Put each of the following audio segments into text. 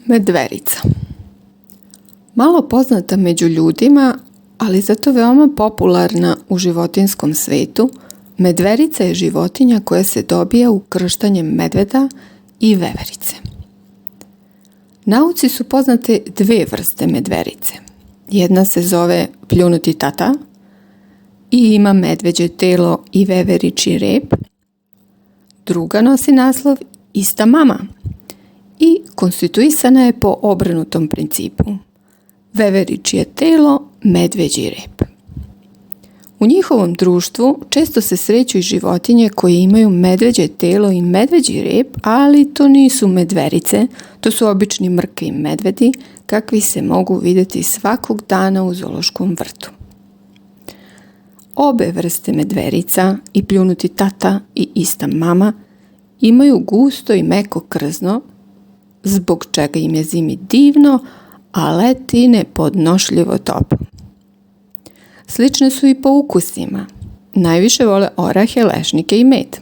Medverica. Malo poznata među ljudima, ali zato veoma popularna u životinjskom svetu, medverica je životinja koja se dobija ukrštanjem medveda i veverice. Nauci su poznate dve vrste medverice. Jedna se zove pljunuti tata i ima medveđe telo i veveričji rep. Druga nosi naslov ista mama i konstituisana je po obrnutom principu. Veveričje telo, medveđi rep. U njihovom društvu često se sreću i životinje koje imaju medveđe telo i medveđi rep, ali to nisu medverice, to su obični mrke i medvedi, kakvi se mogu vidjeti svakog dana u zoološkom vrtu. Obe vrste medverica, i pljunuti tata i ista mama, imaju gusto i meko krzno, zbog čega im je zimi divno, a leti nepodnošljivo toplo. Slične su i po ukusima. Najviše vole orahe, lešnike i med.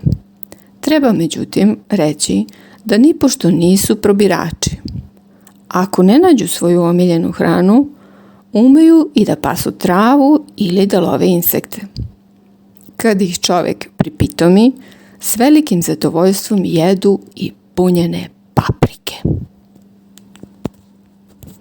Treba međutim reći da nipošto nisu probirači. Ako ne nađu svoju omiljenu hranu, umeju i da pasu travu ili da love insekte. Kad ih čovjek pripitomi, s velikim zadovoljstvom jedu i punjene pape.